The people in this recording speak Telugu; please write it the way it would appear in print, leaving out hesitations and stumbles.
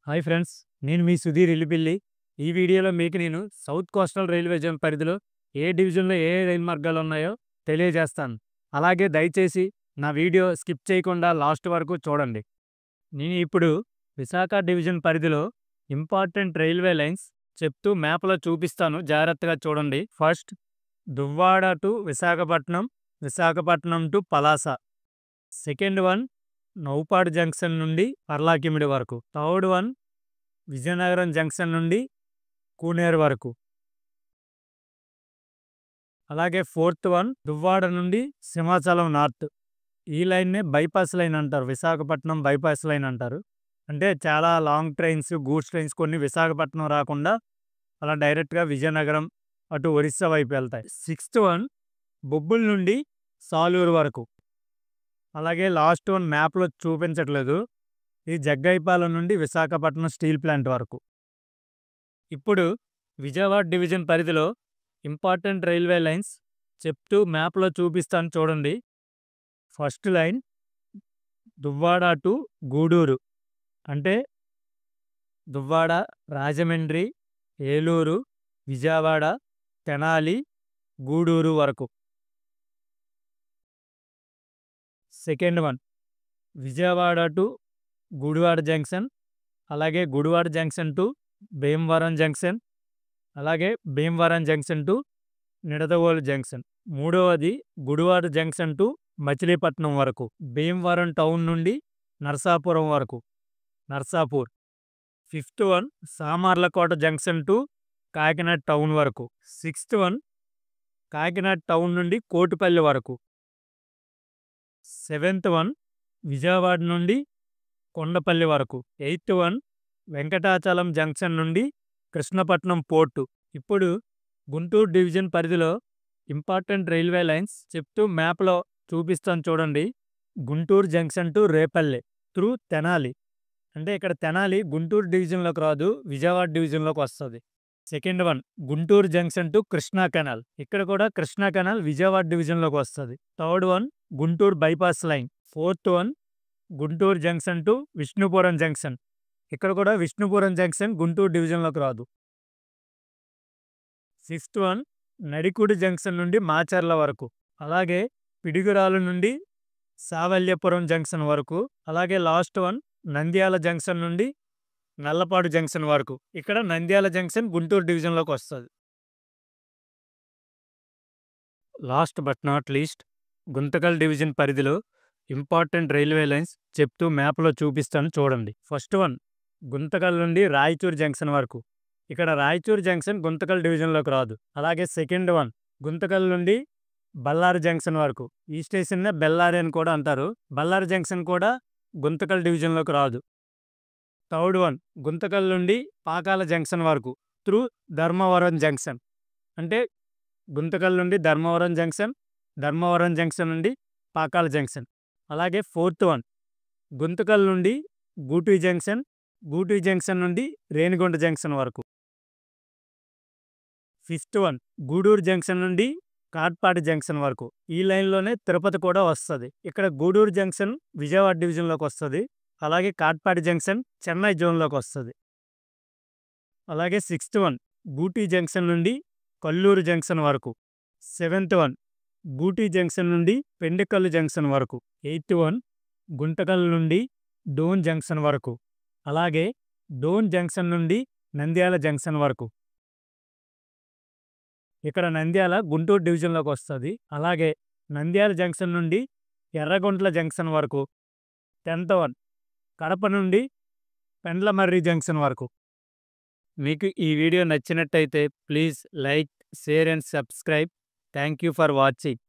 హాయ్ ఫ్రెండ్స్, నేను మీ సుధీర్ ఇల్లిపిల్లి. ఈ వీడియోలో మీకు నేను సౌత్ కోస్టల్ రైల్వే జోన్ పరిధిలో ఏ డివిజన్‌లో ఏ రైలు మార్గాలున్నాయో తెలియజేస్తాను. అలాగే దయచేసి నా వీడియో స్కిప్ చేయకుండా లాస్ట్ వరకు చూడండి. నేను ఇప్పుడు విశాఖ డివిజన్ పరిధిలో ఇంపార్టెంట్ రైల్వే లైన్స్ చెప్తూ మ్యాప్‌లో చూపిస్తాను. జాగ్రత్తగా చూడండి. First Duvvada to Visakhapatnam, Visakhapatnam to Palasa. Second one Naupada junction నుండి పర్లాకిమిడి వరకు. థర్డ్ వన్ విజయనగరం జంక్షన్ నుండి కూనేరు వరకు. అలాగే ఫోర్త్ వన్ దువ్వాడ నుండి సింహాచలం నార్త్. ఈ లైన్నే బైపాస్ లైన్ అంటారు. విశాఖపట్నం బైపాస్ లైన్ అంటారు. అంటే చాలా లాంగ్ ట్రైన్స్, గూడ్స్ ట్రైన్స్ కొన్ని విశాఖపట్నం రాకుండా అలా డైరెక్ట్గా విజయనగరం అటు ఒరిస్సా వైపు వెళ్తాయి. సిక్స్త్ వన్ బొబ్బుల్ నుండి సాలూరు వరకు. అలాగే లాస్ట్ వన్ మ్యాప్లో చూపించట్లేదు. ఇది జగ్గైపాలెం నుండి విశాఖపట్నం స్టీల్ ప్లాంట్ వరకు. ఇప్పుడు విజయవాడ డివిజన్ పరిధిలో ఇంపార్టెంట్ రైల్వే లైన్స్ చెప్తూ మ్యాప్లో చూపిస్తాను చూడండి. First line Duvvada to Gudur. అంటే దువ్వాడ, రాజమండ్రి, ఏలూరు, విజయవాడ, తెనాలి, గూడూరు వరకు. Second one Vijayawada to Gudivada junction. అలాగే Gudivada junction to Bhimavaram junction. అలాగే Bhimavaram junction to Nidadavolu junction. మూడవది గుడివాడ జంక్షన్ టు మచిలీపట్నం వరకు. భీమవరం టౌన్ నుండి నరసాపురం వరకు, Narsapur. Fifth one Samarlakota junction to Kakinada town వరకు. సిక్స్త్ వన్ కాకినాడ టౌన్ నుండి కోటిపల్లి వరకు. సెవెంత్ వన్ విజయవాడ నుండి కొండపల్లి వరకు. ఎయిత్ వన్ వెంకటాచలం జంక్షన్ నుండి కృష్ణపట్నం పోర్టు. ఇప్పుడు గుంటూరు డివిజన్ పరిధిలో ఇంపార్టెంట్ రైల్వే లైన్స్ చెప్తూ మ్యాప్లో చూపిస్తాను చూడండి. Guntur junction to Repalle through Tenali. అంటే ఇక్కడ తెనాలి గుంటూరు డివిజన్లోకి రాదు, విజయవాడ డివిజన్లోకి వస్తుంది. Second one Guntur junction to Krishna canal. ఇక్కడ కూడా కృష్ణా కెనాల్ విజయవాడ డివిజన్లోకి వస్తుంది. Third one Guntur bypass line. Fourth one Guntur junction to Vishnupuram junction. ఇక్కడ కూడా విష్ణుపురం జంక్షన్ గుంటూరు డివిజన్లోకి రాదు. సిక్స్త్ వన్ నడికుడి జంక్షన్ నుండి మాచర్ల వరకు. అలాగే పిడుగురాలు నుండి సావల్యపురం జంక్షన్ వరకు. అలాగే లాస్ట్ వన్ నంద్యాల జంక్షన్ నుండి నల్లపాడు జంక్షన్ వరకు. ఇక్కడ నంద్యాల జంక్షన్ గుంటూరు డివిజన్లోకి వస్తుంది. Last but not least Guntakal division పరిధిలో ఇంపార్టెంట్ రైల్వే లైన్స్ చెప్తూ మ్యాప్లో చూపిస్తాను చూడండి. ఫస్ట్ వన్ గుంతకల్ నుండి రాయచూరు జంక్షన్ వరకు. ఇక్కడ రాయచూరు జంక్షన్ గుంతకల్ డివిజన్లోకి రాదు. అలాగే సెకండ్ వన్ గుంతకల్ నుండి బళ్ళారి జంక్షన్ వరకు. ఈ స్టేషన్నే బెల్లారి అని కూడా అంటారు. బళ్ళారి జంక్షన్ కూడా గుంతకల్ డివిజన్లోకి రాదు. థర్డ్ వన్ గుంతకల్ నుండి పాకాల జంక్షన్ వరకు త్రూ ధర్మవరం జంక్షన్. అంటే గుంతకల్ నుండి ధర్మవరం జంక్షన్, ధర్మవరం జంక్షన్ నుండి పాకాల జంక్షన్. అలాగే ఫోర్త్ వన్ గుంతకల్ నుండి గూటి జంక్షన్, గూటి జంక్షన్ నుండి రేణిగుంట జంక్షన్ వరకు. ఫిఫ్త్ వన్ గూడూరు జంక్షన్ నుండి కాట్పాడి జంక్షన్ వరకు. ఈ లైన్లోనే తిరుపతి కూడా వస్తుంది. ఇక్కడ గూడూరు జంక్షన్ విజయవాడ డివిజన్లోకి వస్తుంది. అలాగే కాట్పాడి జంక్షన్ చెన్నై జోన్లోకి వస్తుంది. అలాగే సిక్స్త్ వన్ గూటి జంక్షన్ నుండి కల్లూరు జంక్షన్ వరకు. సెవెంత్ వన్ గూటి జంక్షన్ నుండి పెండికల్లు జంక్షన్ వరకు. ఎయిత్ వన్ గుంటకల్ నుండి డోన్ జంక్షన్ వరకు. అలాగే డోన్ జంక్షన్ నుండి నంద్యాల జంక్షన్ వరకు. ఇక్కడ నంద్యాల గుంటూరు డివిజన్లోకి వస్తుంది. అలాగే నంద్యాల జంక్షన్ నుండి ఎర్రగుంట్ల జంక్షన్ వరకు. 10th వన్ కడప నుండి పెండ్లమర్రి జంక్షన్ వరకు. మీకు ఈ వీడియో నచ్చినట్టయితే please like, share and subscribe. Thank you for watching.